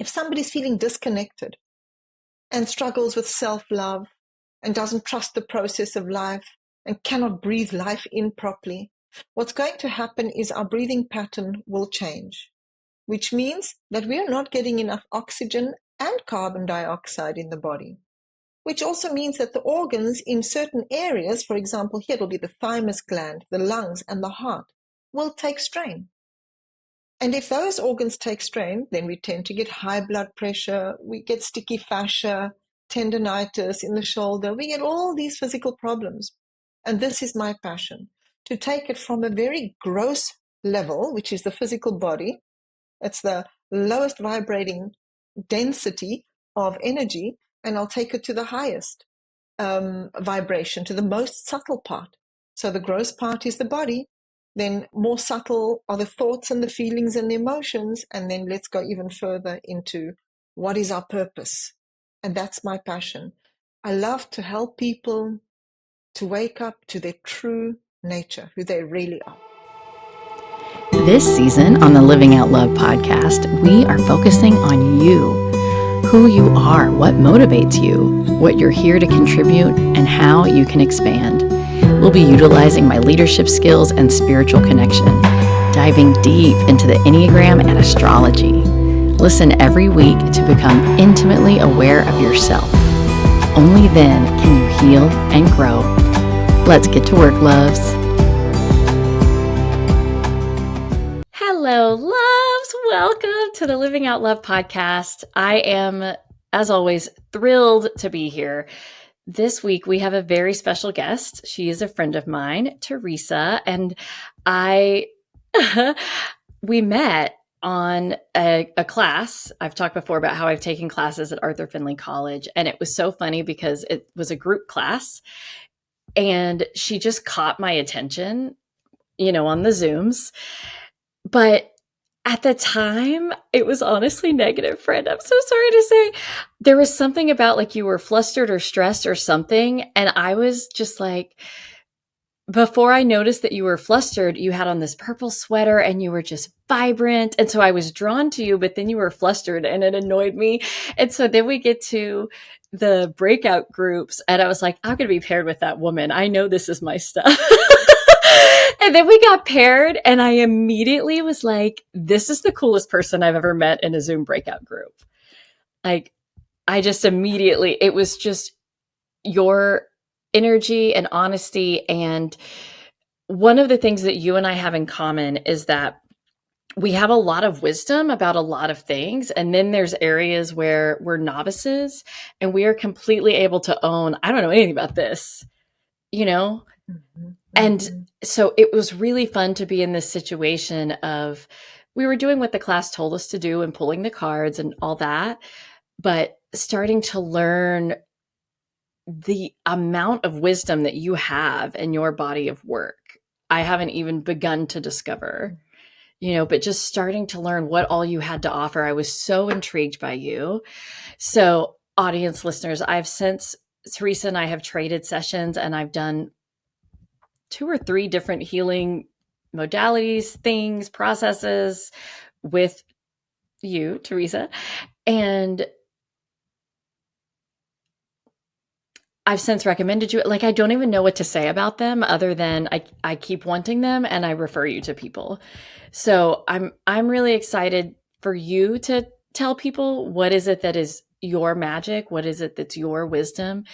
If somebody's feeling disconnected and struggles with self-love and doesn't trust the process of life and cannot breathe life in properly, what's going to happen is our breathing pattern will change, which means that we are not getting enough oxygen and carbon dioxide in the body, which also means that the organs in certain areas, for example, here it'll be the thymus gland, the lungs, and the heart, will take strain. And if those organs take strain, then we tend to get high blood pressure, we get sticky fascia, tendinitis in the shoulder, we get all these physical problems. And this is my passion, to take it from a very gross level, which is the physical body. It's the lowest vibrating density of energy, and I'll take it to the highest vibration, to the most subtle part. So the gross part is the body, then more subtle are the thoughts and the feelings and the emotions, and then let's go even further into what is our purpose. And that's my passion. I love to help people to wake up to their true nature, who they really are. This season on the Living Out Love podcast, we are focusing on you, who you are, what motivates you, what you're here to contribute, and how you can expand. We'll be utilizing my leadership skills and spiritual connection, diving deep into the Enneagram and astrology. Listen every week to become intimately aware of yourself. Only then can you heal and grow. Let's get to work, loves. Hello, loves. Welcome to the Living Out Love podcast. I am, as always, thrilled to be here. This week, we have a very special guest. She is a friend of mine, Teresa, and we met on a class. I've talked before about how I've taken classes at Arthur Findlay College, and it was so funny because it was a group class, and she just caught my attention, on the Zooms. But at the time, it was honestly negative, friend. I'm so sorry to say. There was something about like you were flustered or stressed or something. And I was just like, before I noticed that you were flustered, you had on this purple sweater and you were just vibrant. And so I was drawn to you, but then you were flustered and it annoyed me. And so then we get to the breakout groups and I was like, I'm going to be paired with that woman. I know this is my stuff. And then we got paired and I immediately was like, this is the coolest person I've ever met in a Zoom breakout group. Like, I just immediately, it was just your energy and honesty. And one of the things that you and I have in common is that we have a lot of wisdom about a lot of things. And then there's areas where we're novices and we are completely able to own, I don't know anything about this, Mm-hmm. And so it was really fun to be in this situation of we were doing what the class told us to do and pulling the cards and all that, but starting to learn the amount of wisdom that you have in your body of work. I haven't even begun to discover, but just starting to learn what all you had to offer. I was so intrigued by you. So audience listeners, Teresa and I have traded sessions and I've done 2 or 3 different healing modalities, things, processes with you, Teresa. And I've since recommended you. Like, I don't even know what to say about them other than I keep wanting them and I refer you to people. So I'm really excited for you to tell people what is it that is your magic? What is it that's your wisdom?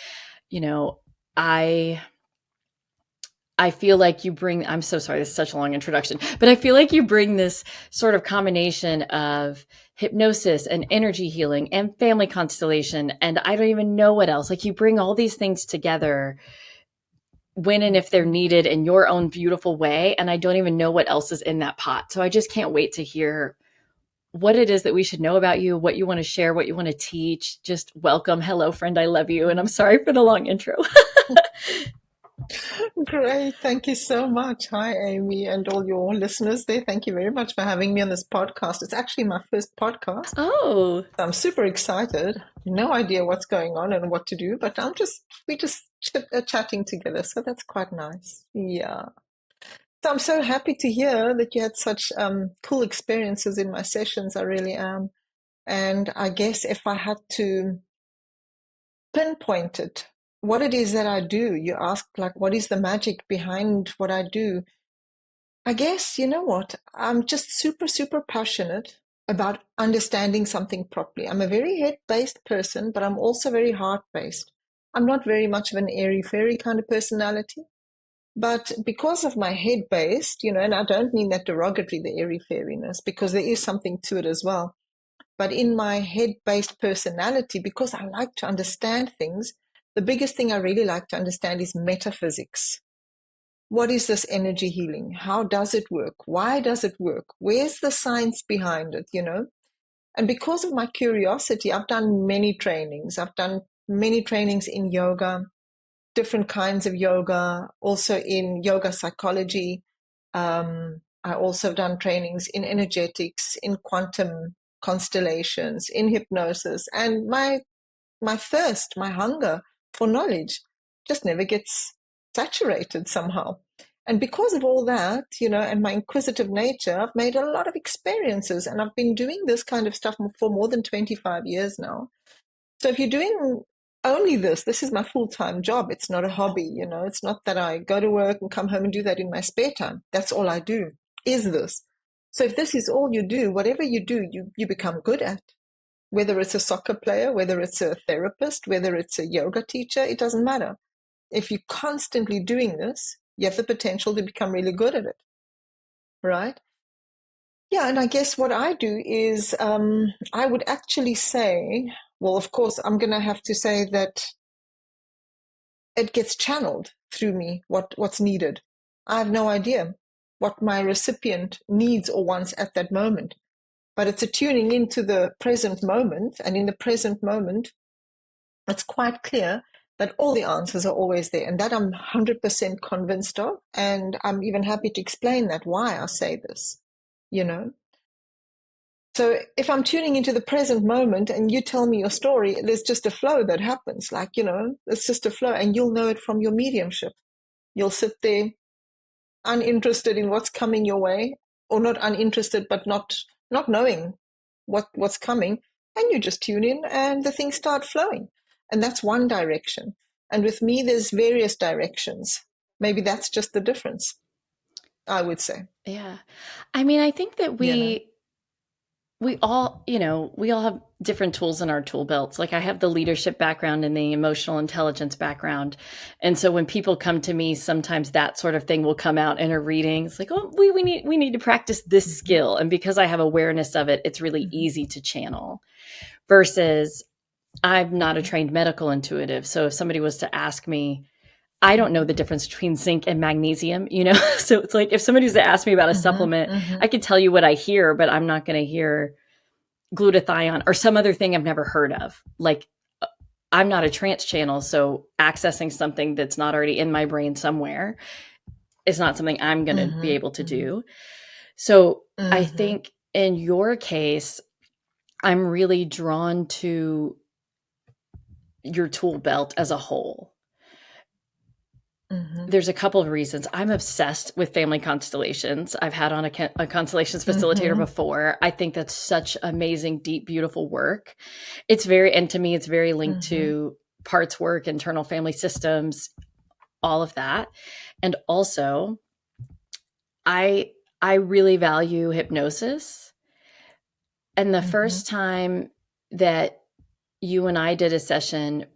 I feel like you bring, I'm so sorry, this is such a long introduction, but I feel like you bring this sort of combination of hypnosis and energy healing and family constellation. And I don't even know what else. Like, you bring all these things together when and if they're needed in your own beautiful way. And I don't even know what else is in that pot. So I just can't wait to hear what it is that we should know about you, what you want to share, what you want to teach. Just welcome. Hello, friend. I love you. And I'm sorry for the long intro. Great. Thank you so much. Hi, Amy, and all your listeners there. Thank you very much for having me on this podcast. It's actually my first podcast. Oh, I'm super excited. No idea what's going on and what to do, but we just chatting together. So that's quite nice. Yeah. So I'm so happy to hear that you had such cool experiences in my sessions. I really am. And I guess if I had to pinpoint it, what it is that I do, you ask, like, what is the magic behind what I do? I guess, you know what? I'm just super, super passionate about understanding something properly. I'm a very head-based person, but I'm also very heart-based. I'm not very much of an airy-fairy kind of personality. But because of my head-based, and I don't mean that derogatory, the airy-fairiness, because there is something to it as well. But in my head-based personality, because I like to understand things, the biggest thing I really like to understand is metaphysics. What is this energy healing? How does it work? Why does it work? Where's the science behind it, And because of my curiosity, I've done many trainings. I've done many trainings in yoga, different kinds of yoga, also in yoga psychology. I also have done trainings in energetics, in quantum constellations, in hypnosis. And my thirst, my hunger for knowledge just never gets saturated somehow. And because of all that, and my inquisitive nature, I've made a lot of experiences, and I've been doing this kind of stuff for more than 25 years now. So if you're doing only this is my full-time job. It's not a hobby, It's not that I go to work and come home and do that in my spare time. That's all I do, is this. So if this is all you do, whatever you do, you become good at. Whether it's a soccer player, whether it's a therapist, whether it's a yoga teacher, it doesn't matter. If you're constantly doing this, you have the potential to become really good at it, right? Yeah, and I guess what I do is I would actually say, well, of course, I'm going to have to say that it gets channeled through me, what's needed. I have no idea what my recipient needs or wants at that moment, but it's a tuning into the present moment, and in the present moment, it's quite clear that all the answers are always there, and that I'm 100% convinced of, and I'm even happy to explain that, why I say this, you know. So if I'm tuning into the present moment and you tell me your story, there's just a flow that happens, like, it's just a flow, and you'll know it from your mediumship. You'll sit there uninterested in what's coming your way, or not uninterested, but not knowing what's coming, and you just tune in and the things start flowing. And that's one direction. And with me, there's various directions. Maybe that's just the difference, I would say. Yeah. I mean, I think that You know? we all, we all have different tools in our tool belts. Like I have the leadership background and the emotional intelligence background. And so when people come to me, sometimes that sort of thing will come out in a reading. It's like, oh, we need to practice this skill. And because I have awareness of it, it's really easy to channel versus I'm not a trained medical intuitive. So if somebody was to ask me, I don't know the difference between zinc and magnesium, So it's like if somebody's to ask me about a supplement, I could tell you what I hear, but I'm not going to hear glutathione or some other thing I've never heard of. Like I'm not a trance channel, so accessing something that's not already in my brain somewhere is not something I'm going to be able to do. So I think in your case, I'm really drawn to your tool belt as a whole. There's a couple of reasons. I'm obsessed with family constellations. I've had on a constellations facilitator before. I think that's such amazing, deep, beautiful work. And to me, it's very linked to parts work, internal family systems, all of that. And also, I really value hypnosis. And the first time that you and I did a session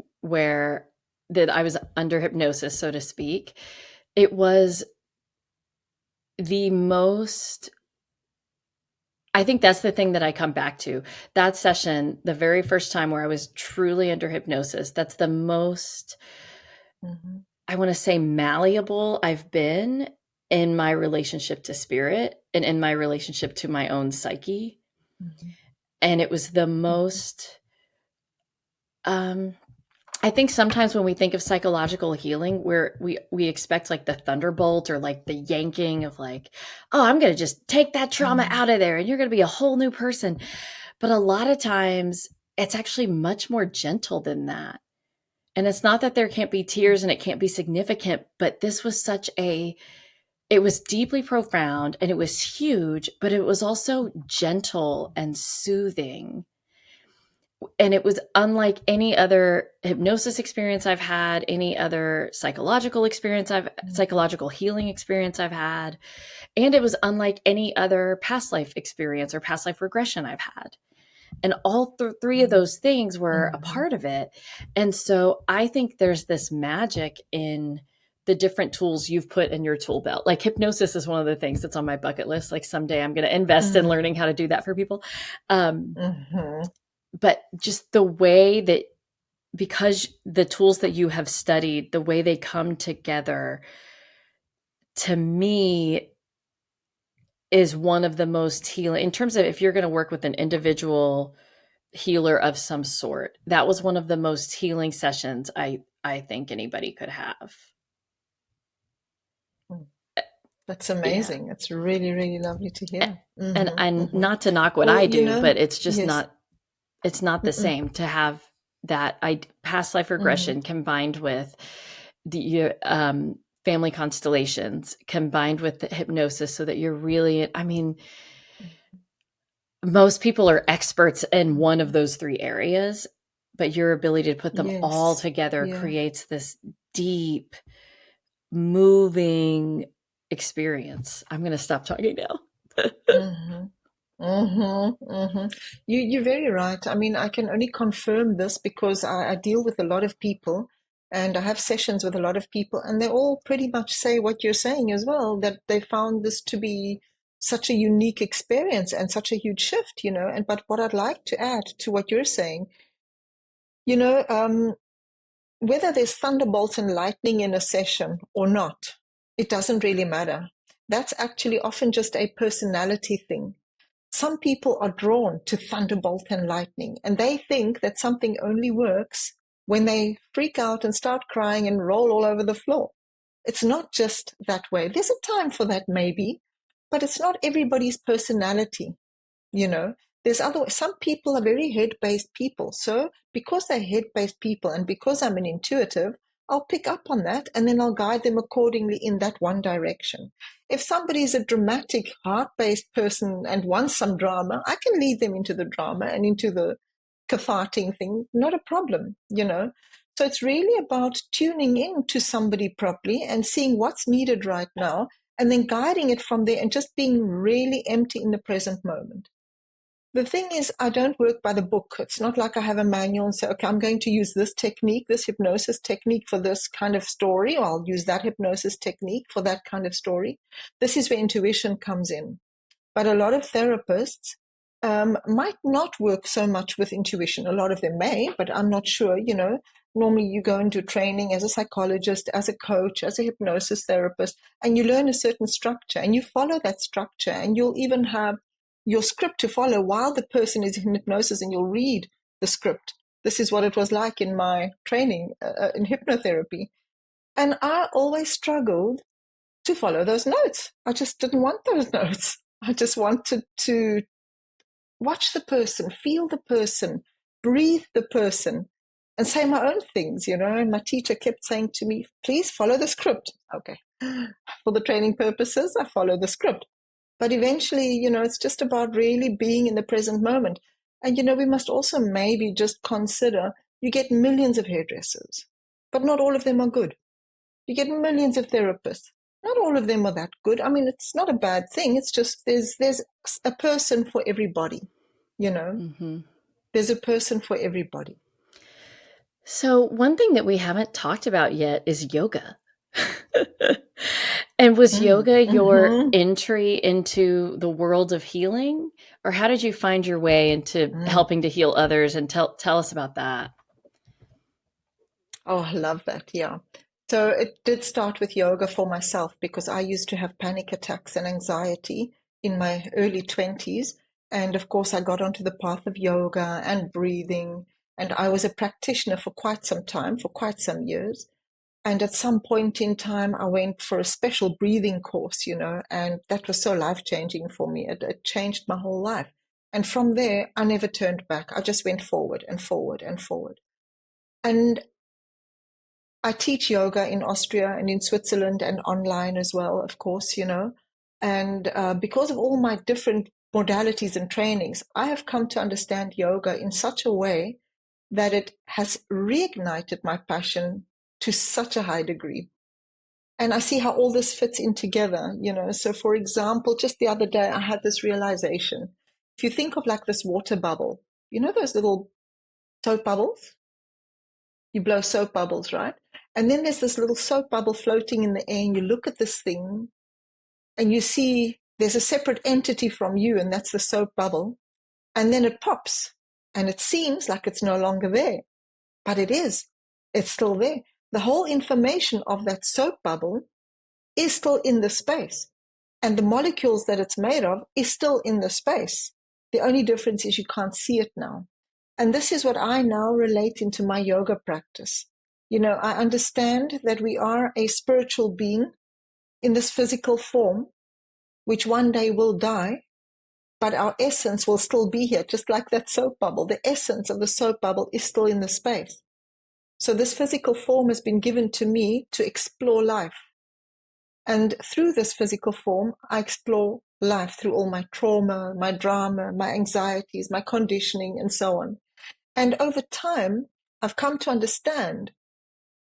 that I was under hypnosis, so to speak, it was the most, I think that's the thing that I come back to. That session, the very first time where I was truly under hypnosis, that's the most, I want to say, malleable I've been in my relationship to spirit and in my relationship to my own psyche. And it was the most, I think sometimes when we think of psychological healing, where we expect like the thunderbolt or like the yanking of like, oh, I'm going to just take that trauma out of there and you're going to be a whole new person. But a lot of times it's actually much more gentle than that. And it's not that there can't be tears and it can't be significant, but this was it was deeply profound and it was huge, but it was also gentle and soothing. and it was unlike any other hypnosis experience I've had, any other psychological healing experience I've had. And it was unlike any other past life experience or past life regression I've had. And all three of those things were a part of it. And so I think there's this magic in the different tools you've put in your tool belt. Like hypnosis is one of the things that's on my bucket list. Like someday I'm going to invest in learning how to do that for people. But just the way that, because the tools that you have studied, the way they come together, to me, is one of the most healing in terms of if you're going to work with an individual healer of some sort. That was one of the most healing sessions I think anybody could have. That's amazing. Yeah. It's really, really lovely to hear. And not to knock what I do, but it's just not the same to have that past life regression combined with the family constellations combined with the hypnosis, so that you're really, I mean, most people are experts in one of those three areas, but your ability to put them all together creates this deep, moving experience. I'm going to stop talking now. You're very right. I mean, I can only confirm this because I deal with a lot of people and I have sessions with a lot of people, and they all pretty much say what you're saying as well, that they found this to be such a unique experience and such a huge shift, you know. And but what I'd like to add to what you're saying, you know, whether there's thunderbolts and lightning in a session or not, it doesn't really matter. That's actually often just a personality thing. Some people are drawn to thunderbolt and lightning, and they think that something only works when they freak out and start crying and roll all over the floor. It's not just that way. There's a time for that maybe, but it's not everybody's personality. You know, there's some people are very head-based people. So because they're head-based people and because I'm an intuitive, I'll pick up on that and then I'll guide them accordingly in that one direction. If somebody is a dramatic, heart-based person and wants some drama, I can lead them into the drama and into the cathartic thing. Not a problem, you know. So it's really about tuning in to somebody properly and seeing what's needed right now and then guiding it from there and just being really empty in the present moment. The thing is, I don't work by the book. It's not like I have a manual and say, okay, I'm going to use this technique, this hypnosis technique for this kind of story, or I'll use that hypnosis technique for that kind of story. This is where intuition comes in. But a lot of therapists might not work so much with intuition. A lot of them may, but I'm not sure, you know. Normally you go into training as a psychologist, as a coach, as a hypnosis therapist, and you learn a certain structure and you follow that structure, and you'll even have your script to follow while the person is in hypnosis, and you'll read the script. This is what it was like in my training in hypnotherapy. And I always struggled to follow those notes. I just didn't want those notes. I just wanted to watch the person, feel the person, breathe the person, and say my own things, you know. And my teacher kept saying to me, please follow the script. Okay. For the training purposes, I follow the script. But eventually, you know, it's just about really being in the present moment. And, you know, we must also maybe just consider you get millions of hairdressers, but not all of them are good. You get millions of therapists. Not all of them are that good. I mean, it's not a bad thing. It's just there's a person for everybody, you know. There's a person for everybody. So one thing that we haven't talked about yet is yoga. And was yoga your entry into the world of healing? Or how did you find your way into helping to heal others? And tell us about that. Oh, I love that. Yeah. So it did start with yoga for myself because I used to have panic attacks and anxiety in my early 20s. And of course, I got onto the path of yoga and breathing. And I was a practitioner for quite some time, for quite some years. And at some point in time, I went for a special breathing course, you know, and that was so life-changing for me. It changed my whole life. And from there, I never turned back. I just went forward and forward and forward. And I teach yoga in Austria and in Switzerland and online as well, of course, you know. And because of all my different modalities and trainings, I have come to understand yoga in such a way that it has reignited my passion to such a high degree. And I see how all this fits in together, So for example, just the other day, I had this realization. If you think of like this water bubble, those little soap bubbles? You blow soap bubbles, right? And then there's this little soap bubble floating in the air, and you look at this thing and you see there's a separate entity from you, and that's the soap bubble. And then it pops and it seems like it's no longer there, but it is. It's still there. The whole information of that soap bubble is still in the space, and the molecules that it's made of is still in the space. The only difference is you can't see it now. And this is what I now relate into my yoga practice. I understand that we are a spiritual being in this physical form, which one day will die, but our essence will still be here, just like that soap bubble. The essence of the soap bubble is still in the space. So this physical form has been given to me to explore life. And through this physical form, I explore life through all my trauma, my drama, my anxieties, my conditioning, and so on. And over time, I've come to understand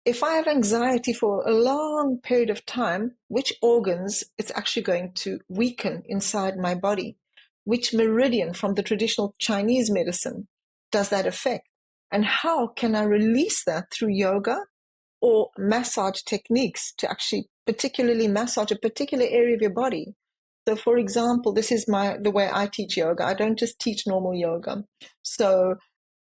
if I have anxiety for a long period of time, which organs it's actually going to weaken inside my body, which meridian from the traditional Chinese medicine does that affect? And how can I release that through yoga or massage techniques to actually particularly massage a particular area of your body? So for example, this is the way I teach yoga. I don't just teach normal yoga. So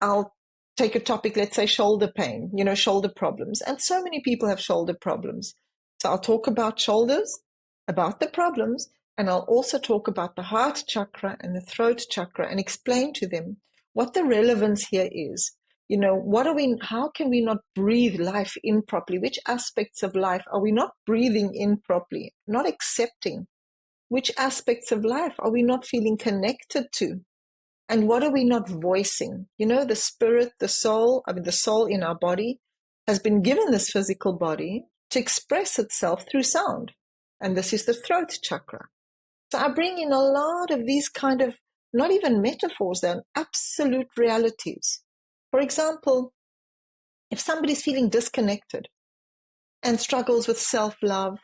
I'll take a topic, let's say shoulder pain, shoulder problems. And so many people have shoulder problems. So I'll talk about shoulders, about the problems, and I'll also talk about the heart chakra and the throat chakra and explain to them what the relevance here is. How can we not breathe life in properly? Which aspects of life are we not breathing in properly, not accepting? Which aspects of life are we not feeling connected to? And what are we not voicing? The spirit, the soul in our body has been given this physical body to express itself through sound. And this is the throat chakra. So I bring in a lot of these kind of, not even metaphors, they're absolute realities. For example, if somebody's feeling disconnected and struggles with self-love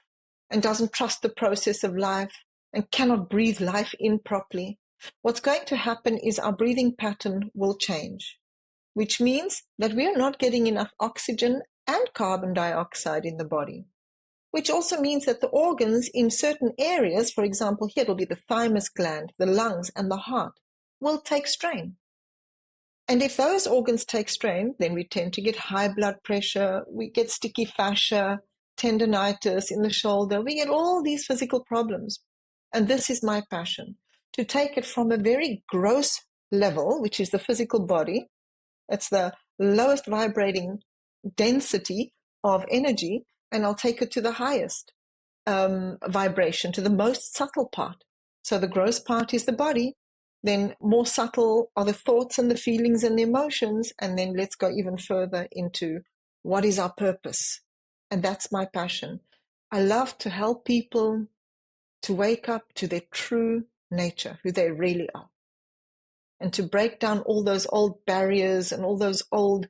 and doesn't trust the process of life and cannot breathe life in properly, what's going to happen is our breathing pattern will change, which means that we are not getting enough oxygen and carbon dioxide in the body, which also means that the organs in certain areas, for example, here it'll be the thymus gland, the lungs, and the heart, will take strain. And if those organs take strain, then we tend to get high blood pressure, we get sticky fascia, tendonitis in the shoulder, we get all these physical problems. And this is my passion, to take it from a very gross level, which is the physical body. It's the lowest vibrating density of energy, and I'll take it to the highest vibration, to the most subtle part. So the gross part is the body, then more subtle are the thoughts and the feelings and the emotions, and then let's go even further into what is our purpose. And that's my passion. I love to help people to wake up to their true nature, who they really are, and to break down all those old barriers and all those old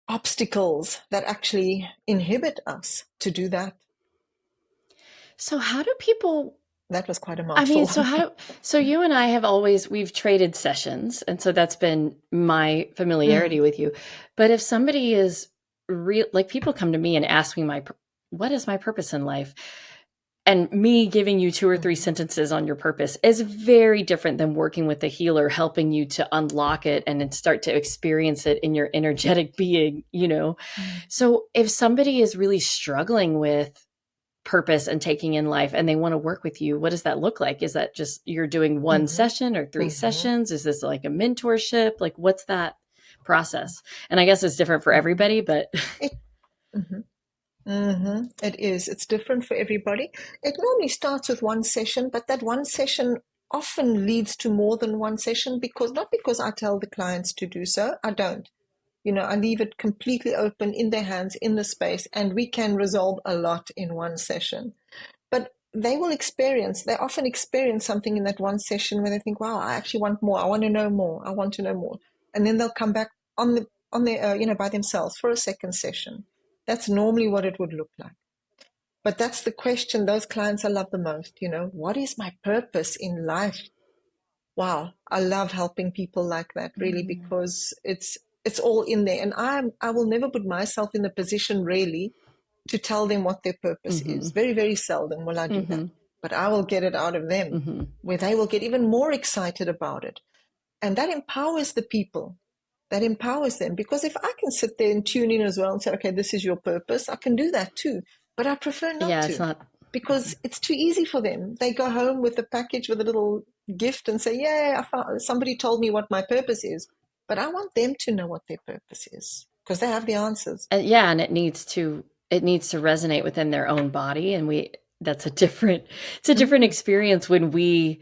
obstacles that actually inhibit us to do that. So how do people... That was quite a mouthful. So you and I have we've traded sessions. And so that's been my familiarity with you. But if somebody is like people come to me and ask me what is my purpose in life? And me giving you 2 or 3 sentences on your purpose is very different than working with a healer, helping you to unlock it and then start to experience it in your energetic being, So if somebody is really struggling with purpose and taking in life and they want to work with you, what does that look like? Is that just you're doing one session or 3 sessions? Is this like a mentorship? Like what's that process? And I guess it's different for everybody, but It is. It's different for everybody. It normally starts with one session, but that one session often leads to more than one session not because I tell the clients to do so. I don't. I leave it completely open in their hands, in the space, and we can resolve a lot in one session. But they often experience something in that one session where they think, wow, I actually want more. I want to know more. I want to know more. And then they'll come back on the by themselves for a second session. That's normally what it would look like. But that's the question those clients I love the most. What is my purpose in life? Wow, I love helping people like that, really, because it's all in there. And I will never put myself in the position, really, to tell them what their purpose is. Very, very seldom will I do that. But I will get it out of them, where they will get even more excited about it. And that empowers the people. That empowers them. Because if I can sit there and tune in as well and say, okay, this is your purpose, I can do that too. But I prefer not Yeah, to. it's not. Because it's too easy for them. They go home with a package with a little gift and say, yeah, somebody told me what my purpose is. But I want them to know what their purpose is, because they have the answers. Yeah, and it needs to resonate within their own body, and it's a different experience when we,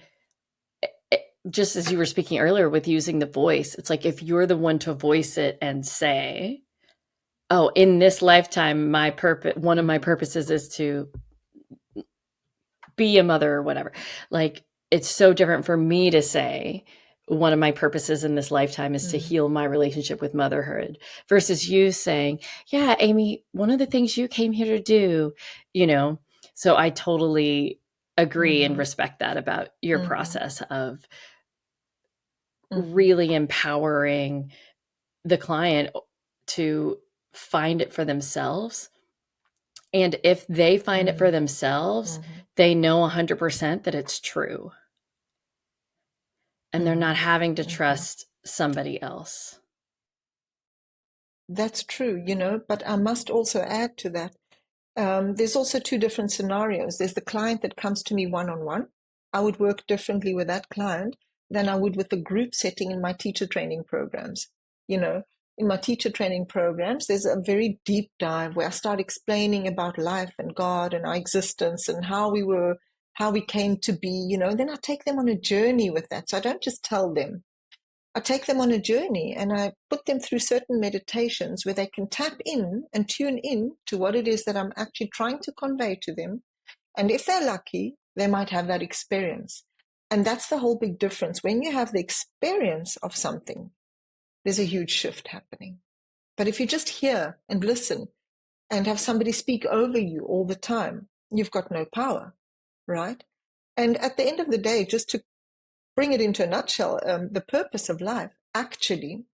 just as you were speaking earlier with using the voice, it's like if you're the one to voice it and say, oh, in this lifetime, one of my purposes is to be a mother or whatever. Like, it's so different for me to say, one of my purposes in this lifetime is to heal my relationship with motherhood, versus you saying, yeah, Amy, one of the things you came here to do, so I totally agree and respect that about your process of really empowering the client to find it for themselves. And if they find it for themselves, they know 100% that it's true. And they're not having to trust somebody else. That's true, but I must also add to that. There's also two different scenarios. There's the client that comes to me one-on-one. I would work differently with that client than I would with the group setting in my teacher training programs. In my teacher training programs, there's a very deep dive where I start explaining about life and God and our existence and how we came to be, then I take them on a journey with that. So I don't just tell them. I take them on a journey and I put them through certain meditations where they can tap in and tune in to what it is that I'm actually trying to convey to them. And if they're lucky, they might have that experience. And that's the whole big difference. When you have the experience of something, there's a huge shift happening. But if you just hear and listen and have somebody speak over you all the time, you've got no power, right? And at the end of the day, just to bring it into a nutshell, the purpose of life actually,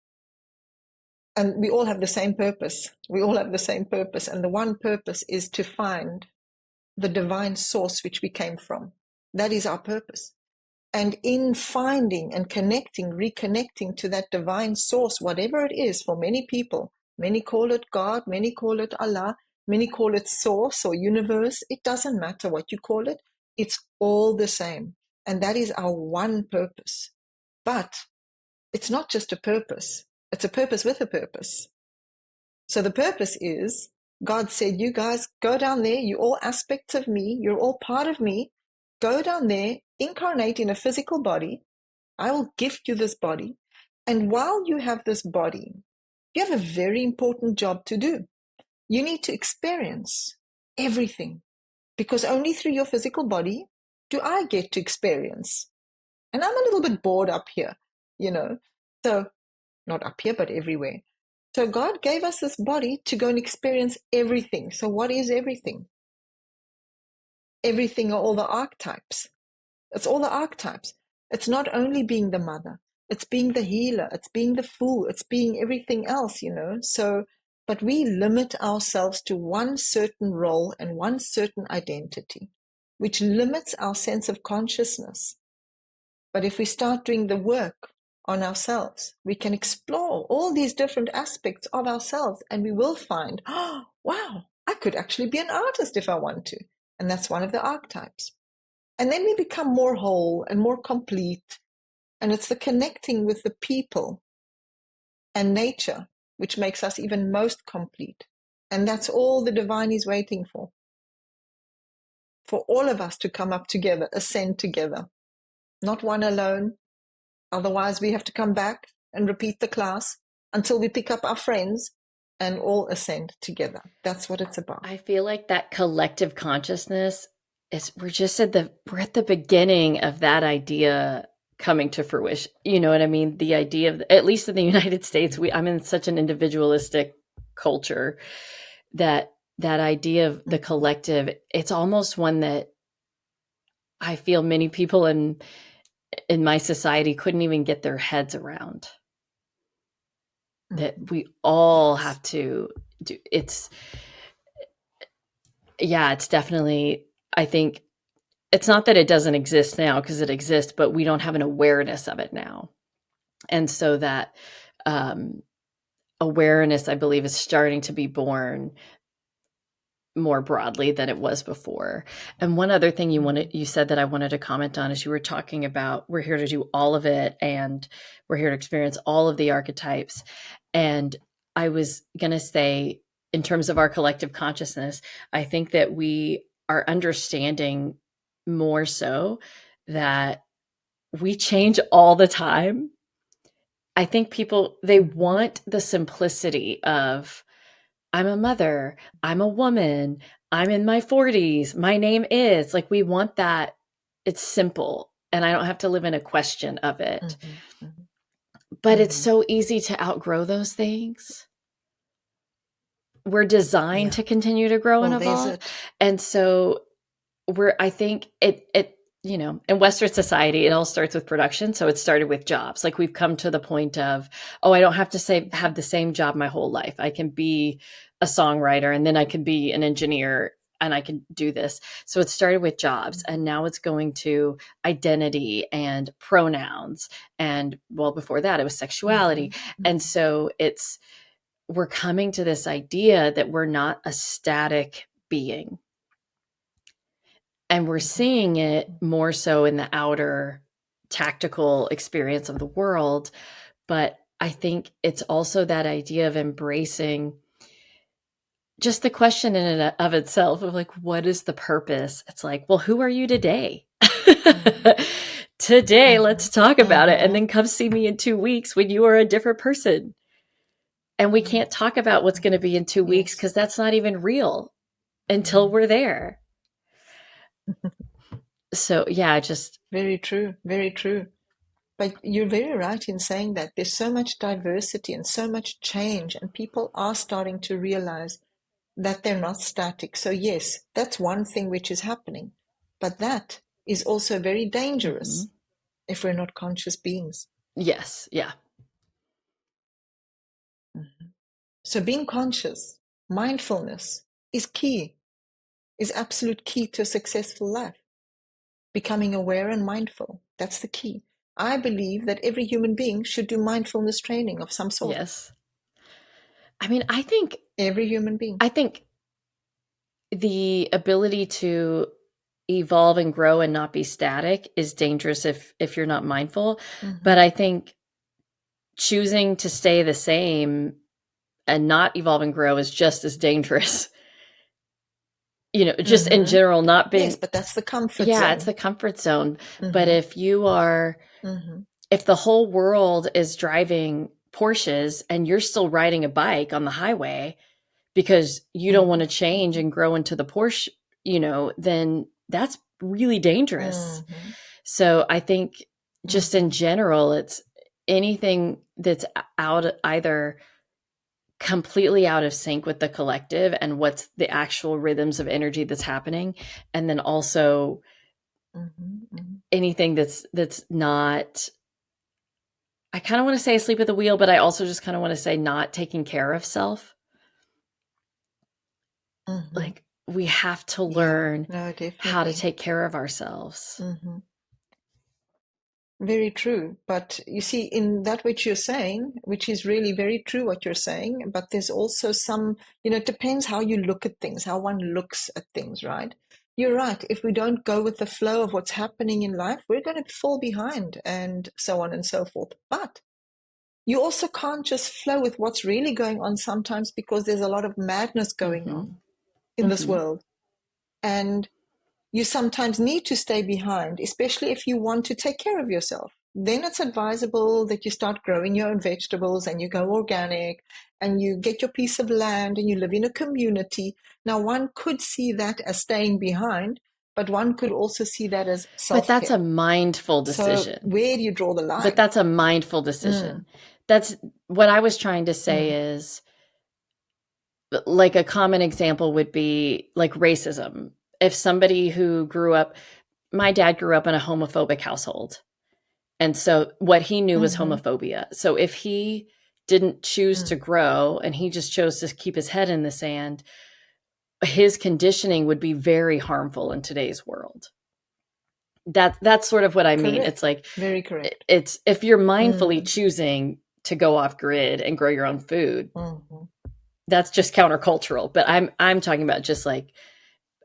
and we all have the same purpose. We all have the same purpose. And the one purpose is to find the divine source which we came from. That is our purpose. And in finding and reconnecting to that divine source, whatever it is, for many people, many call it God, many call it Allah, many call it source or universe. It doesn't matter what you call it. It's all the same. And that is our one purpose. But it's not just a purpose. It's a purpose with a purpose. So the purpose is, God said, you guys go down there. You're all aspects of me. You're all part of me. Go down there, incarnate in a physical body. I will gift you this body. And while you have this body, you have a very important job to do. You need to experience everything, because only through your physical body do I get to experience. And I'm a little bit bored up here, so not up here, but everywhere. So God gave us this body to go and experience everything. So what is everything? Everything are all the archetypes. It's all the archetypes. It's not only being the mother, it's being the healer, it's being the fool, it's being everything else, So, but we limit ourselves to one certain role and one certain identity, which limits our sense of consciousness. But if we start doing the work on ourselves, we can explore all these different aspects of ourselves, and we will find, oh, wow, I could actually be an artist if I want to. And that's one of the archetypes. And then we become more whole and more complete. And it's the connecting with the people and nature which makes us even most complete. And that's all the divine is waiting for all of us to come up together, ascend together, not one alone. Otherwise, we have to come back and repeat the class until we pick up our friends and all ascend together. That's what it's about. I feel like that collective consciousness we're at the beginning of that idea coming to fruition. You know what I mean? The idea of, at least in the United States, I'm in such an individualistic culture that that idea of the collective, it's almost one that I feel many people in my society couldn't even get their heads around. That we all have to do. It's definitely, I think it's not that it doesn't exist now, because it exists, but we don't have an awareness of it now. And so that awareness, I believe, is starting to be born more broadly than it was before. And one other thing you said that I wanted to comment on is you were talking about, we're here to do all of it, and we're here to experience all of the archetypes. And I was going to say, in terms of our collective consciousness, I think that we are understanding more so that we change all the time. I think people, they want the simplicity of, I'm a mother, I'm a woman, I'm in my 40s, my name is, like, we want that. It's simple, and I don't have to live in a question of it. But it's so easy to outgrow those things. We're designed to continue to grow and evolve. And so I think it, you know, in Western society, it all starts with production. So it started with jobs. Like, we've come to the point of, oh, I don't have to have the same job my whole life. I can be a songwriter, and then I can be an engineer, and I can do this. So it started with jobs, and now it's going to identity and pronouns. And well, before that, it was sexuality. And so we're coming to this idea that we're not a static being. And we're seeing it more so in the outer tactical experience of the world. But I think it's also that idea of embracing just the question in and of itself of, like, what is the purpose? It's like, well, who are you today? Today, let's talk about it. And then come see me in 2 weeks when you are a different person. And we can't talk about what's going to be in 2 weeks, because that's not even real until we're there. So yeah, just very true, very true. But you're very right in saying that there's so much diversity and so much change, and people are starting to realize that they're not static. So yes, that's one thing which is happening, but that is also very dangerous if we're not conscious beings. Yes, yeah. So being conscious, mindfulness is key, is absolute key to a successful life. Becoming aware and mindful, that's the key. I believe that every human being should do mindfulness training of some sort. Yes. I mean, I think every human being. I think the ability to evolve and grow and not be static is dangerous if you're not mindful. But I think choosing to stay the same and not evolve and grow is just as dangerous. You know, just in general, not being. Yes, but that's the comfort zone. Yeah, it's the comfort zone. But if you are, if the whole world is driving Porsches and you're still riding a bike on the highway because you don't want to change and grow into the Porsche, you know, then that's really dangerous. So I think just in general, it's anything that's out, either completely out of sync with the collective and what's the actual rhythms of energy that's happening. And then also anything that's not, I kind of want to say asleep at the wheel, but I also just kind of want to say not taking care of self. Like, we have to learn how to take care of ourselves. Very true. But you see, in that which you're saying, which is really very true what you're saying, but there's also some, you know, it depends how you look at things, how one looks at things, right? You're right. If we don't go with the flow of what's happening in life, we're going to fall behind, and so on and so forth. But you also can't just flow with what's really going on sometimes, because there's a lot of madness going on in this world. And you sometimes need to stay behind, especially if you want to take care of yourself. Then it's advisable that you start growing your own vegetables and you go organic and you get your piece of land and you live in a community. Now, one could see that as staying behind, but one could also see that as But that's a self-care. mindful So decision. where do you draw the But line? that's a mindful decision. Mm, That's what I was trying to say mm, is like a common example would be like racism. If somebody who grew up, my dad grew up in a homophobic household. And so what he knew was mm-hmm, homophobia. So if he didn't choose mm. to grow and he just chose to keep his head in the sand, his conditioning would be very harmful in today's world. That's sort of what I mean. It's Correct. like Very correct. it's if you're mindfully Mm, choosing to go off grid and grow your own food, mm-hmm, that's just countercultural. But I'm talking about just like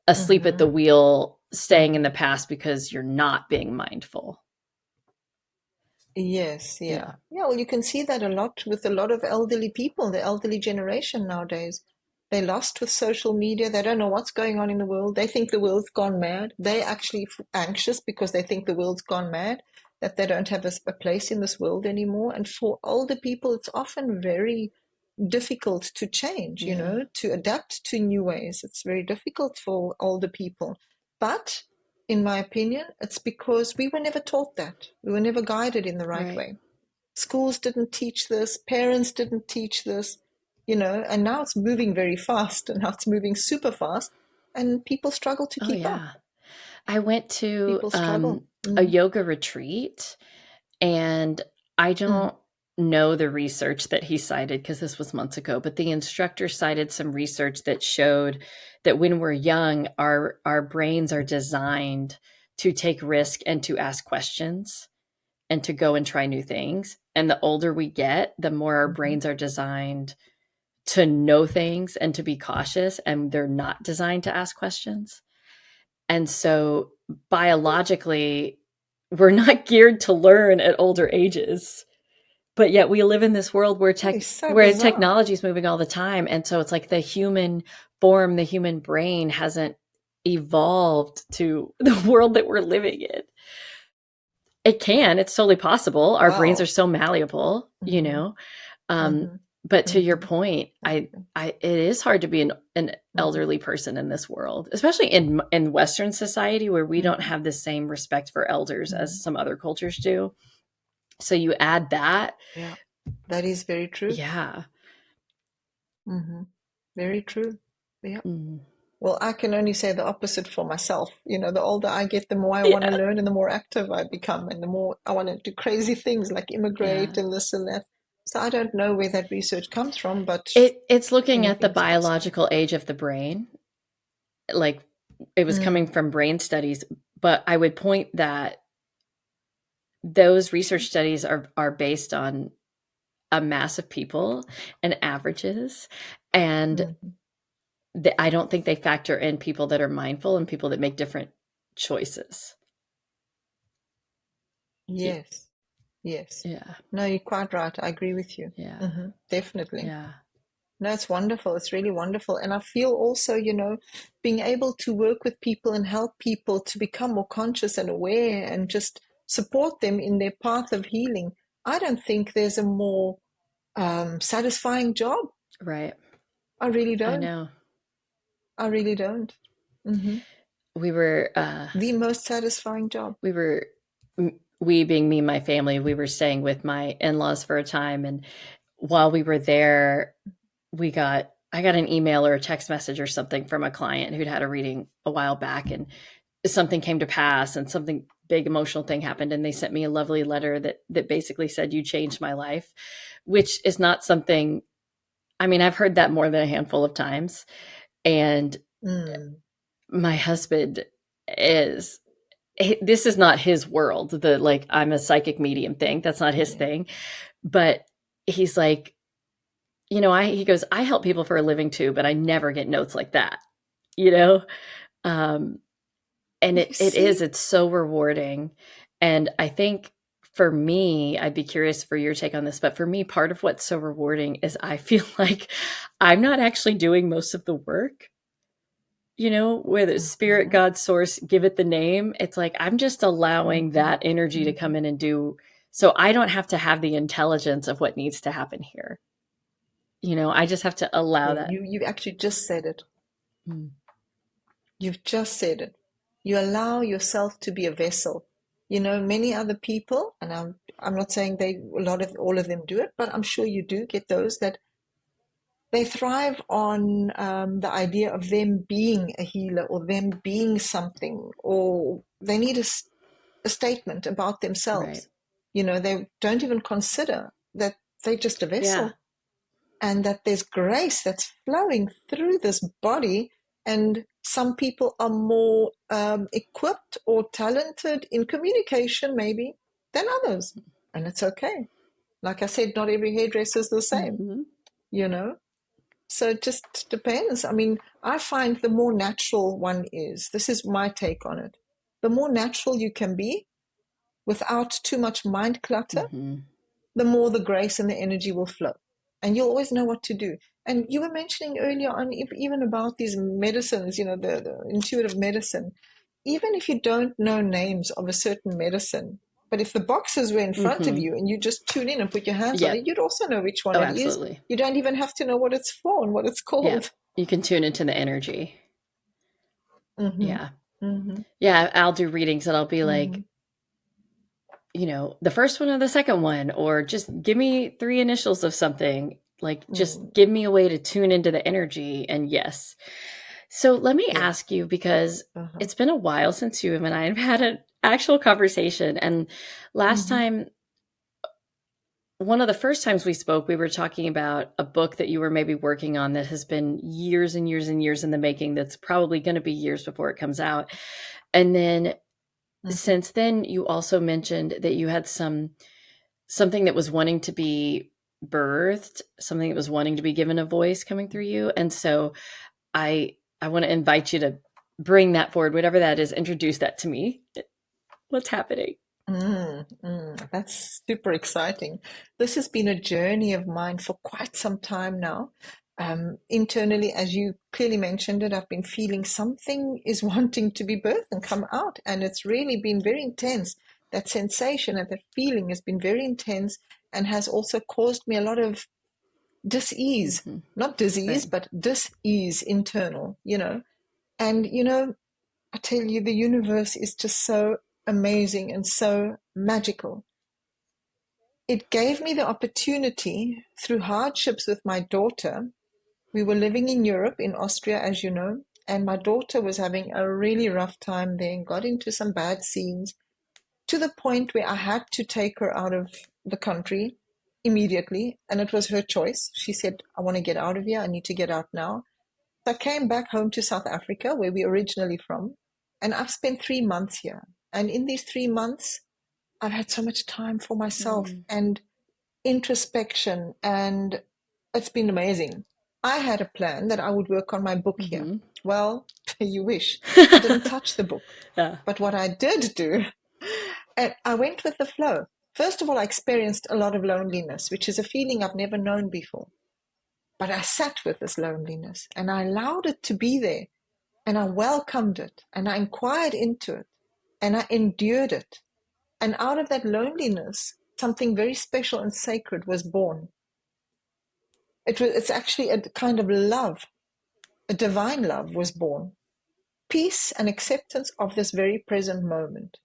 asleep at the mm-hmm, wheel, staying in mm-hmm. the past because you're not being mindful. Yes, Yeah. yeah. Yeah, well, you can see that a lot with a lot of elderly people, the elderly generation nowadays. They're lost with social media. They don't know what's going on in the world. They think the world's gone mad. They're actually anxious because they think the world's gone mad, that they don't have a place in this world anymore. And for older people, it's often very difficult to change, Yeah. to adapt to new ways. It's very difficult for older people. But in my opinion, it's because we were never taught that. We were never guided in the right Right. way. Schools didn't teach this, parents didn't teach this, and now it's moving very fast, and now it's moving super fast, and people struggle to Oh keep up. yeah. I went to People struggle. a Mm, yoga retreat, and I mm, don't know the research that he cited because this was months ago, but the instructor cited some research that showed that when we're young, our brains are designed to take risk and to ask questions and to go and try new things. And the older we get, the more our mhm. brains are designed to know things and to be cautious, and they're not designed to ask questions. And so biologically, we're not geared to learn at older ages. But yet we live in this world where Oh, it's so where bizarre. technology is moving all the time. And so it's like the human form, the human brain hasn't evolved to the world that we're living in. It can, it's totally possible. Our brains are Wow. so malleable, Hmm. Um, Hmm. but to your Hmm. point, Exactly. it is hard to be an Hmm. elderly person in this world, especially in Western society where we don't Hmm. have the same respect for elders as Hmm. some other cultures do. So you add that, Yeah, that is very true. yeah. Hmm. Very true. Yeah. Mm. Well, I can only say the opposite for myself. The older I get, the more I want to Yeah, learn and the more active I become, and the more I want to do crazy things like immigrate yeah. and this and that. So I don't know where that research comes from, but It's looking at the anything's possible. biological age of the brain, like it was coming Mm, from brain studies, but I would point that those research studies are based on a mass of people and averages, and mm. I don't think they factor in people that are mindful and people that make different choices. Yes, yes. Yeah, No, you're quite right. I agree with you. yeah, Definitely. yeah, No, it's wonderful. It's really wonderful. And I feel also, being able to work with people and help people to become more conscious and aware and just support them in their path of healing. I don't think there's a more satisfying job. right. I really I don't. know. I really don't. Hmm. We were The most satisfying job. we were we being me and my family, we were staying with my in-laws for a time, and while we were there, we got I got an email or a text message or something from a client who'd had a reading a while back, and something came to pass and something big emotional thing happened, and they sent me a lovely letter that basically said, you changed my life, which is not something, I mean, I've heard that more than a handful of times. And Mm, my husband is this is not his world, the like I'm a psychic medium thing, that's not his yeah. thing. But he's like, he goes, I help people for a living too, but I never get notes like that, you know um and You it is, see? it's so rewarding. And I think for me, I'd be curious for your take on this, but for me, part of what's so rewarding is I feel like I'm not actually doing most of the work, whether it's spirit, Hmm. God, source, give it the name. It's like I'm just allowing Hmm. that energy to Hmm. come in and do, so I don't have to have the intelligence of what needs to happen here. I just have to allow Yeah, that. you actually just said it. Mm. You've just said it. You allow yourself to be a vessel. Many other people, and I'm not saying all of them do it, but I'm sure you do get those that they thrive on the idea of them being a healer or them being something, or they need a statement about Right. themselves. They don't even consider that they're just a Yeah. vessel and that there's grace that's flowing through this body. And some people are more equipped or talented in communication, maybe, than others. And it's okay. Like I said, not every hairdresser is the same, Mm-hmm. you know? So it just depends. I mean, I find the more natural one is, this is my take on it, the more natural you can be without too much mind clutter, Mm-hmm. the more the grace and the energy will flow. And you'll always know what to do. And you were mentioning earlier on, even about these medicines, the intuitive medicine. Even if you don't know names of a certain medicine, but if the boxes were in front of Mm-hmm. you and you just tune in and put your hands on Yep. it, you'd also know which one Oh, it is. absolutely. You don't even have to know what it's for and what it's Yep. called. You can tune into the energy. Mm-hmm. Yeah. Mm-hmm. Yeah. I'll do readings and I'll be Mm-hmm. like, the first one or the second one, or just give me 3 initials of something. Like, just Mm. give me a way to tune into the energy. And yes. So let me Yeah. ask you, because Uh-huh. it's been a while since you and I have had an actual conversation. And last Mm-hmm. time, one of the first times we spoke, we were talking about a book that you were maybe working on that has been years and years and years in the making, that's probably going to be years before it comes out. And then Mm-hmm. since then, you also mentioned that you had something that was wanting to be birthed, something that was wanting to be given a voice coming through you. And so I want to invite you to bring that forward, whatever that is, introduce that to me. What's happening? That's super exciting. This has been a journey of mine for quite some time now. Internally, as you clearly mentioned it, I've been feeling something is wanting to be birthed and come out, and it's really been very intense. That sensation and that feeling has been very intense and has also caused me a lot of dis-ease, Mm-hmm. not disease, Right. but dis-ease internal. And I tell you, the universe is just so amazing and so magical. It gave me the opportunity through hardships with my daughter. We were living in Europe, in Austria, as you know, and my daughter was having a really rough time there and got into some bad scenes to the point where I had to take her out of the country immediately. And it was her choice. She said, I want to get out of here. I need to get out now. So I came back home to South Africa, where we're originally from, and I've spent 3 months here. And in these 3 months, I've had so much time for myself Mm-hmm. and introspection, and it's been amazing. I had a plan that I would work on my book here. Mm-hmm. Well, you wish. I didn't touch the book. Yeah. But what I did do, and I went with the flow. First of all, I experienced a lot of loneliness, which is a feeling I've never known before. But I sat with this loneliness and I allowed it to be there and I welcomed it and I inquired into it and I endured it. And out of that loneliness, something very special and sacred was born. It's actually a kind of love, a divine love was born. Peace and acceptance of this very present moment,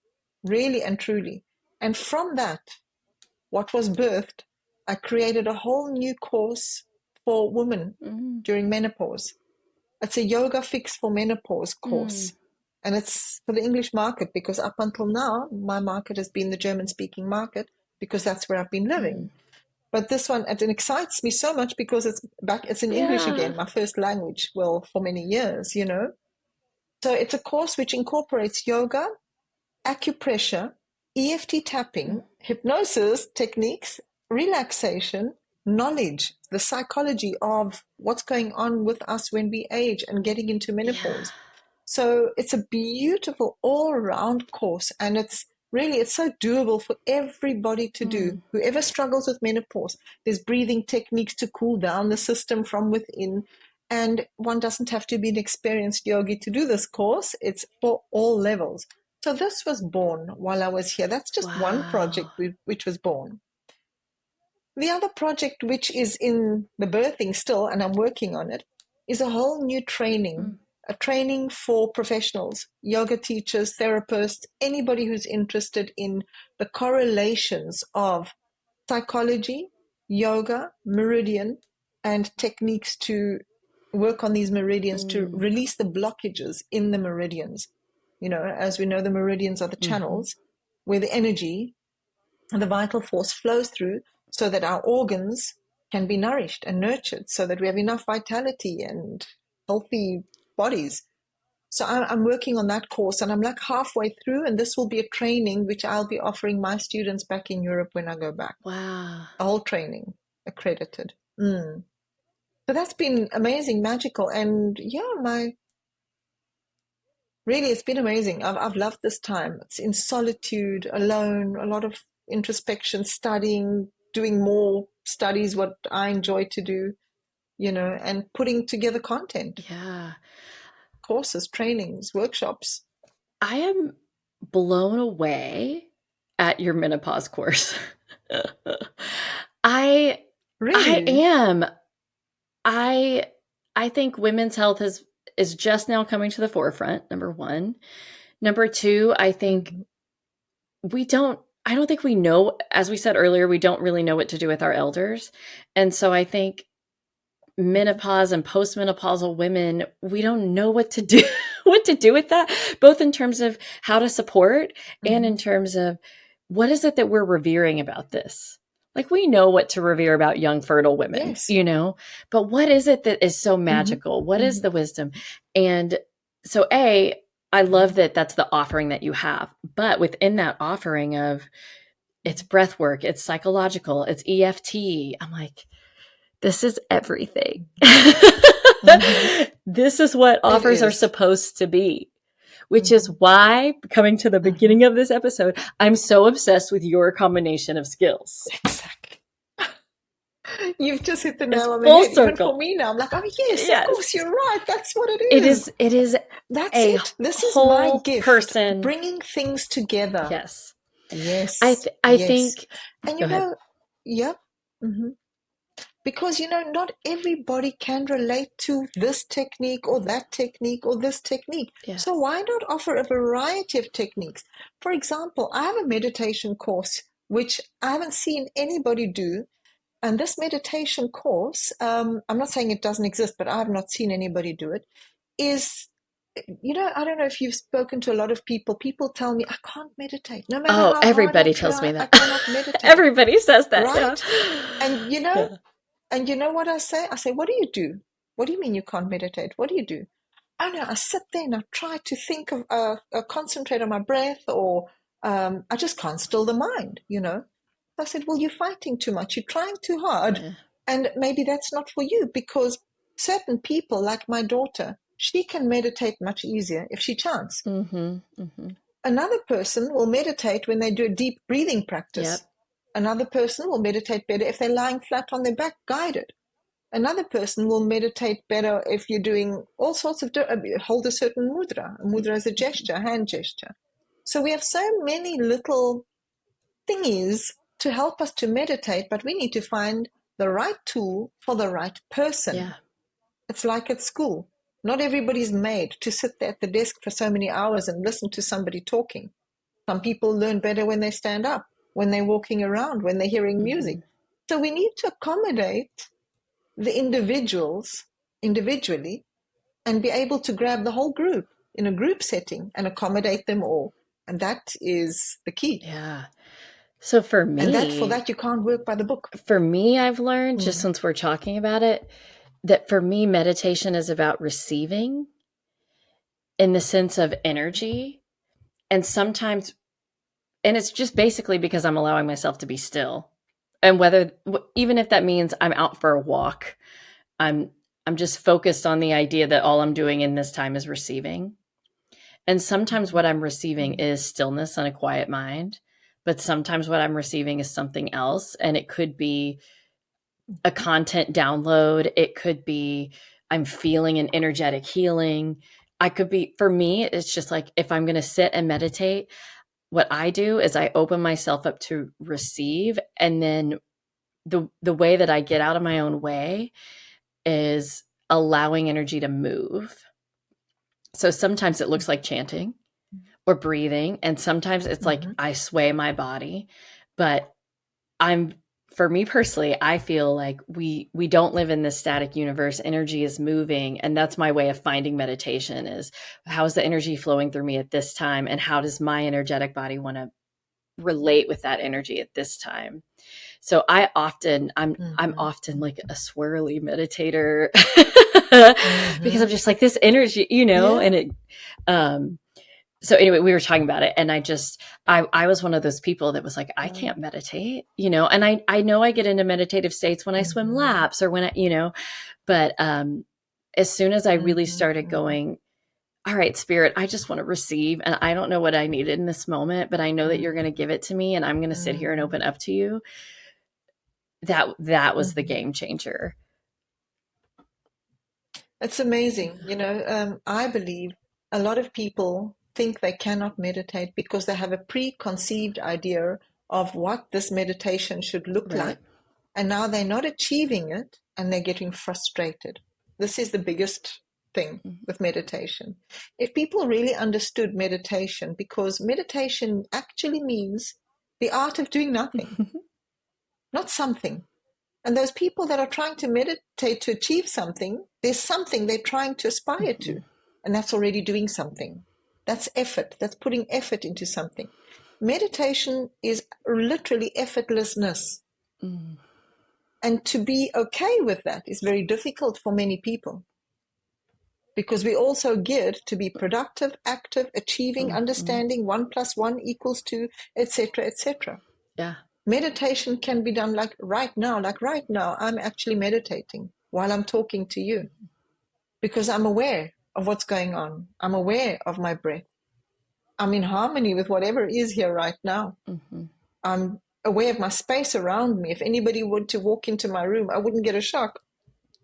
really and truly. And from that, what was birthed, I created a whole new course for women Mm-hmm. during menopause. It's a yoga fix for menopause Mm. course. And it's for the English market because up until now, my market has been the German speaking market because that's where I've been Mm. living. But this one, it excites me so much because it's in English Yeah. again, my first language, well, for many years. So it's a course which incorporates yoga, acupressure, EFT Mm. tapping, hypnosis techniques, relaxation, knowledge, the psychology of what's going on with us when we age and getting into Yeah. menopause. So it's a beautiful all-round course, and it's so doable for everybody to do. Mm. Whoever struggles with menopause, there's breathing techniques to cool down the system from within. And one doesn't have to be an experienced yogi to do this course. It's for all levels. So this was born while I was here. That's just one Wow. project which was born. The other project, which is in the birthing still, and I'm working on it, is a whole new training. Mm. a training for professionals, yoga teachers, therapists, anybody who's interested in the correlations of psychology, yoga, meridian, and techniques to work on these meridians to release the blockages in the meridians. As we know, the meridians are the channels where the energy and the vital force flows through so that our organs can be nourished and nurtured, so that we have enough vitality and healthy bodies. So I'm working on that course, and I'm like halfway through, and this will be a training which I'll be offering my students back in Europe when I go back. Wow. A whole training, accredited. So that's been amazing, magical, and really, it's been amazing. I've loved this time. It's in solitude, alone, a lot of introspection, studying, doing more studies, what I enjoy to do, and putting together content, Yeah. courses, trainings, workshops. I am blown away at your menopause course. I Really? am. I think women's health is just now coming to the forefront, number one. Number two, I think I don't think we know, as we said earlier, we don't really know what to do with our elders. And so I think menopause and postmenopausal women, we don't know what to do with that, both in terms of how to support and in terms of what is it that we're revering about this. Like, we know what to revere about young fertile women, Yes. but what is it that is so magical? What is the wisdom? And so I love that that's the offering that you have, but within that offering of it's breath work, it's psychological, it's EFT, I'm like, this is everything. This is what offers are supposed to be, which is why, coming to the beginning of this episode, I'm so obsessed with your combination of skills. Exactly. You've just hit the It's nail on the full head. Even circle. for me now, I'm like, oh yes, of course, you're right. That's what it is. It is That's a it. This is my whole gift, person. bringing things together. Yes. Yes. I think, and go ahead. Yep. Because, not everybody can relate to this technique or that technique or this technique. Yes. So why not offer a variety of techniques? For example, I have a meditation course, which I haven't seen anybody do. And this meditation course, I'm not saying it doesn't exist, but I have not seen anybody do it, is, I don't know if you've spoken to a lot of people. People tell me, I can't meditate. No matter how everybody hard I tells try, me that. I cannot meditate. Everybody says that. Right? Yeah. And and you know what I say? I say, what do you do? What do you mean you can't meditate? What do you do? Oh no, I sit there and I try to think of, concentrate on my breath, or I just can't still the mind, I said, well, you're fighting too much. You're trying too hard. Yeah. And maybe that's not for you, because certain people, like my daughter, she can meditate much easier if she chants. Another person will meditate when they do a deep breathing practice. Yep. Another person will meditate better if they're lying flat on their back, guided. Another person will meditate better if you're doing all sorts of, hold a certain mudra. A mudra is a gesture, a hand gesture. So we have so many little thingies to help us to meditate, but we need to find the right tool for the right person. Yeah. It's like at school. Not everybody's made to sit there at the desk for so many hours and listen to somebody talking. Some people learn better when they stand up, when they're walking around, when they're hearing music. So we need to accommodate the individuals individually and be able to grab the whole group in a group setting and accommodate them all. And that is the key. Yeah. So for me, and for that you can't work by the book. For me, I've learned, just since we're talking about it, that for me, meditation is about receiving in the sense of energy. And sometimes, and it's just basically because I'm allowing myself to be still. And even if that means I'm out for a walk, I'm just focused on the idea that all I'm doing in this time is receiving. And sometimes what I'm receiving is stillness and a quiet mind, but sometimes what I'm receiving is something else. And it could be a content download. It could be I'm feeling an energetic healing. For me, it's just like, if I'm going to sit and meditate, what I do is I open myself up to receive. And then the way that I get out of my own way is allowing energy to move. So sometimes it looks like chanting or breathing, and sometimes it's like I sway my body. But I'm for me personally, I feel like we don't live in this static universe. Energy is moving, and that's my way of finding meditation is how's the energy flowing through me at this time, and how does my energetic body want to relate with that energy at this time. So I'm often like a swirly meditator because I'm just like this energy, and it so anyway, we were talking about it, and I was one of those people that was like, I can't meditate, and I know I get into meditative states when I swim laps or when but as soon as I really started going, all right, spirit, I just want to receive, and I don't know what I needed in this moment, but I know that you're going to give it to me, and I'm going to sit here and open up to you. That was the game changer. It's amazing. I believe a lot of people think they cannot meditate because they have a preconceived idea of what this meditation should look like. And now they're not achieving it and they're getting frustrated. This is the biggest thing with meditation. If people really understood meditation, because meditation actually means the art of doing nothing, not something. And those people that are trying to meditate to achieve something, there's something they're trying to aspire to. And that's already doing something. That's effort. That's putting effort into something. Meditation is literally effortlessness. And to be okay with that is very difficult for many people. Because we also geared to be productive, active, achieving, understanding, 1 + 1 = 2, etc., etc. Yeah. Meditation can be done like right now. Like right now, I'm actually meditating while I'm talking to you because I'm aware of what's going on. I'm aware of my breath. I'm in harmony with whatever is here right now. I'm aware of my space around me. If anybody were to walk into my room, I wouldn't get a shock.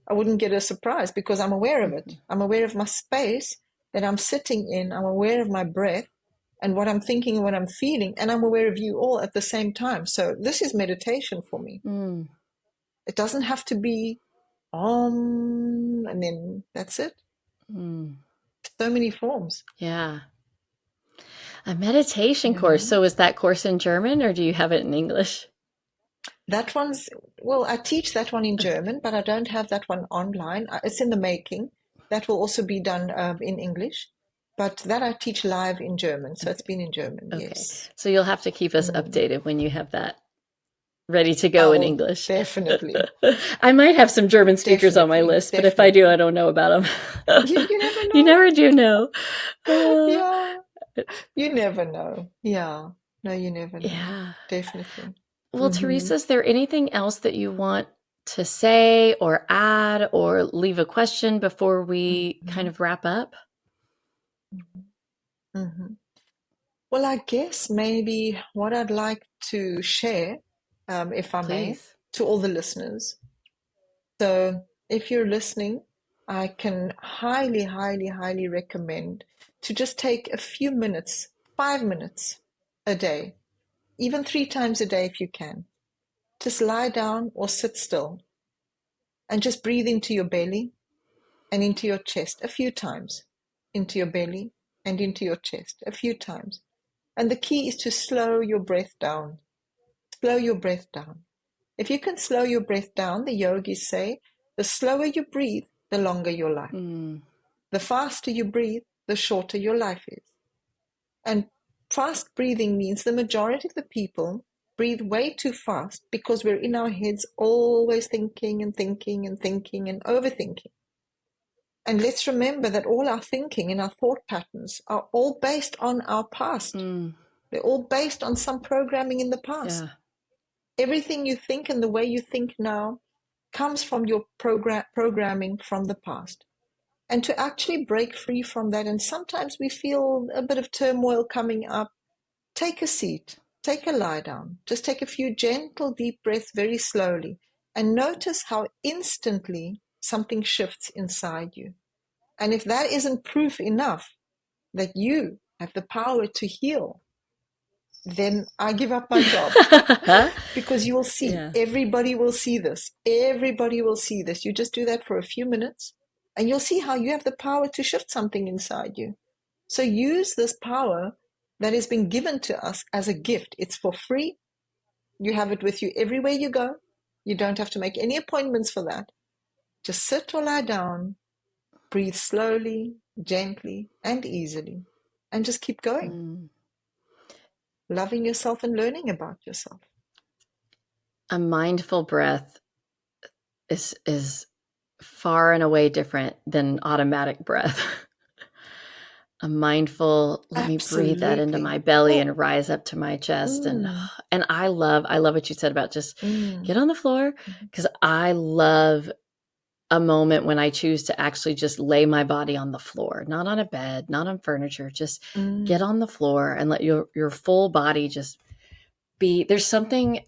I wouldn't get a surprise because I'm aware of it. I'm aware of my space that I'm sitting in. I'm aware of my breath and what I'm thinking and what I'm feeling, and I'm aware of you all at the same time. So this is meditation for me. It doesn't have to be and then that's it. So many forms. Yeah. A meditation course. So is that course in German or do you have it in English? That one's, well, I teach that one in German, but I don't have that one online. It's in the making. That will also be done in English. But that I teach live in German. So it's been in German, yes. So you'll have to keep us updated when you have that ready to go in English. Definitely. I might have some German speakers on my list, but if I do, I don't know about them. You never know. You never do know. Yeah. You never know. Yeah. No, you never know. Yeah. Definitely. Well, Teresa, is there anything else that you want to say or add or leave a question before we kind of wrap up? Well, I guess maybe what I'd like to share, if I may, to all the listeners. So if you're listening, I can highly, highly, highly recommend to just take a few minutes, 5 minutes a day, even 3 times a day if you can. Just lie down or sit still and just breathe into your belly and into your chest a few times, into your belly and into your chest a few times. And the key is to slow your breath down. Slow your breath down. If you can slow your breath down, the yogis say, the slower you breathe, the longer your life. The faster you breathe, the shorter your life is. And fast breathing means the majority of the people breathe way too fast because we're in our heads always thinking and thinking and thinking and overthinking. And let's remember that all our thinking and our thought patterns are all based on our past. They're all based on some programming in the past. Everything you think and the way you think now comes from your programming from the past. And to actually break free from that, and sometimes we feel a bit of turmoil coming up, take a seat, take a lie down, just take a few gentle, deep breaths very slowly, and notice how instantly something shifts inside you. And if that isn't proof enough that you have the power to heal, then I give up my job. Because you will see, everybody will see this. Everybody will see this. You just do that for a few minutes And you'll see how you have the power to shift something inside you. So use this power that has been given to us as a gift. It's for free. You have it with you everywhere you go. You don't have to make any appointments for that. Just sit or lie down, breathe slowly, gently, and easily, and just keep going. Loving yourself and learning about yourself. A mindful breath is far and away different than automatic breath. A mindful, let me breathe that into my belly and rise up to my chest. And I love what you said about just get on the floor, because I love a moment when I choose to actually just lay my body on the floor, not on a bed, not on furniture, just get on the floor and let your full body just be. There's something,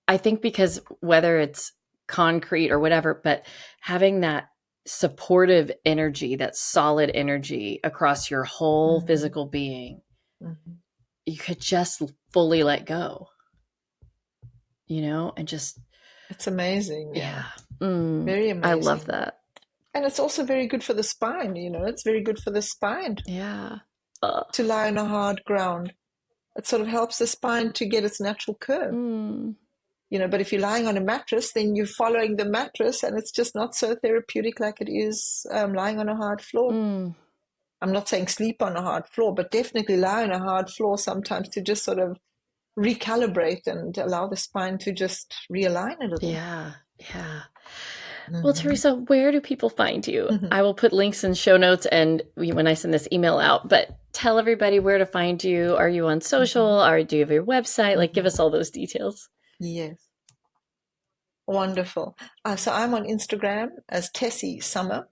I think, because whether it's concrete or whatever, but having that supportive energy, that solid energy across your whole physical being, you could just fully let go, and just. It's amazing. Yeah. Very amazing. I love that. And it's also very good for the spine, it's very good for the spine. Yeah. To lie on a hard ground. It sort of helps the spine to get its natural curve. But if you're lying on a mattress, then you're following the mattress, and it's just not so therapeutic like it is lying on a hard floor. I'm not saying sleep on a hard floor, but definitely lie on a hard floor sometimes to just sort of recalibrate and allow the spine to just realign a little. Yeah. Well, Teresa, where do people find you? I will put links in show notes and when I send this email out, but tell everybody where to find you. Are you on social, or do you have your website? Like, give us all those details. Yes. Wonderful. So I'm on Instagram as Teresa Summer.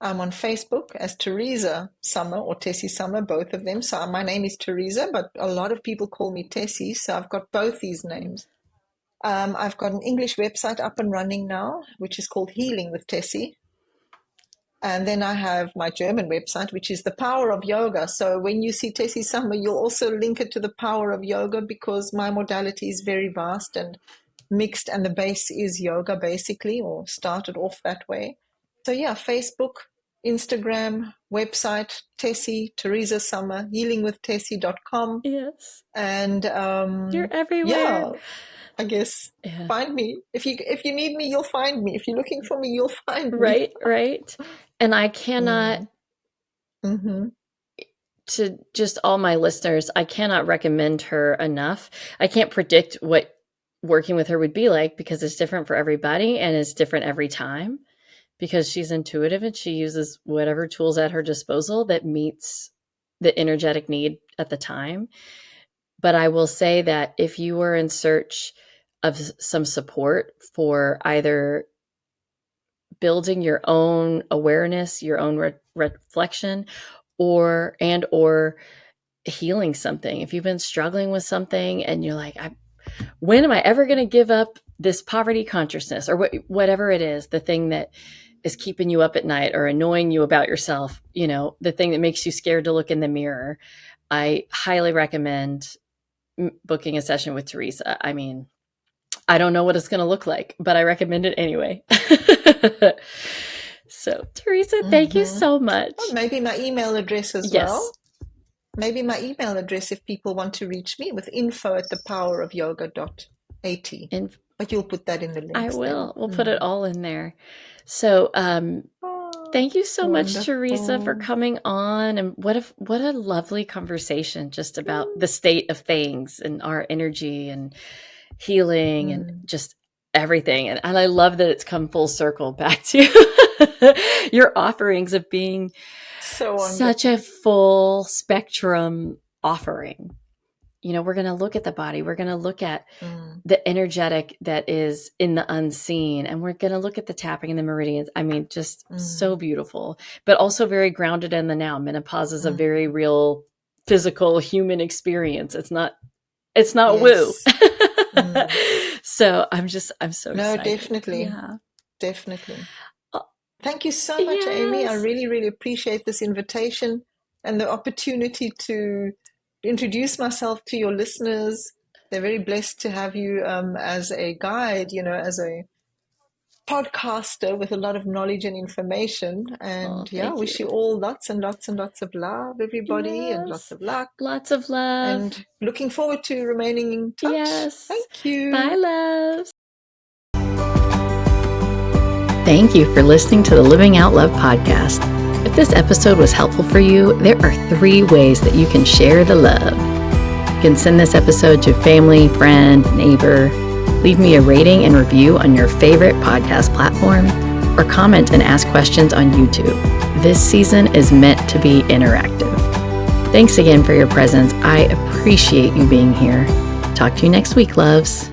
I'm on Facebook as Teresa Summer or Tessie Summer, both of them. So my name is Teresa, but a lot of people call me Tessie, so I've got both these names. I've got an English website up and running now, which is called Healing with Tessie. And then I have my German website, which is The Power of Yoga. So when you see Tessie Summer, you'll also link it to The Power of Yoga, because my modality is very vast and mixed, and the base is yoga basically, or started off that way. So yeah, Facebook, Instagram, website, Tessie, Teresa Summer, healingwithtessie.com. Yes. And you're everywhere. Yeah, I guess find me. If you need me, you'll find me. If you're looking for me, you'll find me. Right. And I cannot, to just all my listeners, I cannot recommend her enough. I can't predict what working with her would be like, because it's different for everybody and it's different every time, because she's intuitive and she uses whatever tools at her disposal that meets the energetic need at the time. But I will say that if you were in search of some support for either building your own awareness, your own reflection, or healing something, if you've been struggling with something and you're like, when am I ever going to give up this poverty consciousness, or whatever it is, the thing that is keeping you up at night or annoying you about yourself, the thing that makes you scared to look in the mirror, I highly recommend booking a session with Teresa. I mean, I don't know what it's going to look like, but I recommend it anyway. So, Teresa, thank you so much. Well, maybe my email address as well. Maybe my email address, if people want to reach me, with info@thepowerofyoga.at. But you'll put that in the links. I will. We'll put it all in there. So, thank you so much, Teresa, for coming on. And what a lovely conversation just about the state of things and our energy and healing and just everything. And I love that it's come full circle back to your offerings of being such a full spectrum offering. We're going to look at the body. We're going to look at the energetic that is in the unseen. And we're going to look at the tapping and the meridians. I mean, just so beautiful, but also very grounded in the now. Menopause is a very real physical human experience. It's not woo. So I'm so excited. No, definitely. Yeah. Definitely. Thank you so much, Amy. I really, really appreciate this invitation and the opportunity to introduce myself to your listeners. They're very blessed to have you as a guide, as a podcaster with a lot of knowledge and information. And wish you all lots and lots and lots of love, everybody, and lots of luck. Lots of love. And looking forward to remaining in touch. Yes. Thank you. Bye, loves. Thank you for listening to the Living Out Love podcast. If this episode was helpful for you, there are 3 ways that you can share the love. You can send this episode to family, friend, neighbor, leave me a rating and review on your favorite podcast platform, or comment and ask questions on YouTube. This season is meant to be interactive. Thanks again for your presence. I appreciate you being here. Talk to you next week, loves.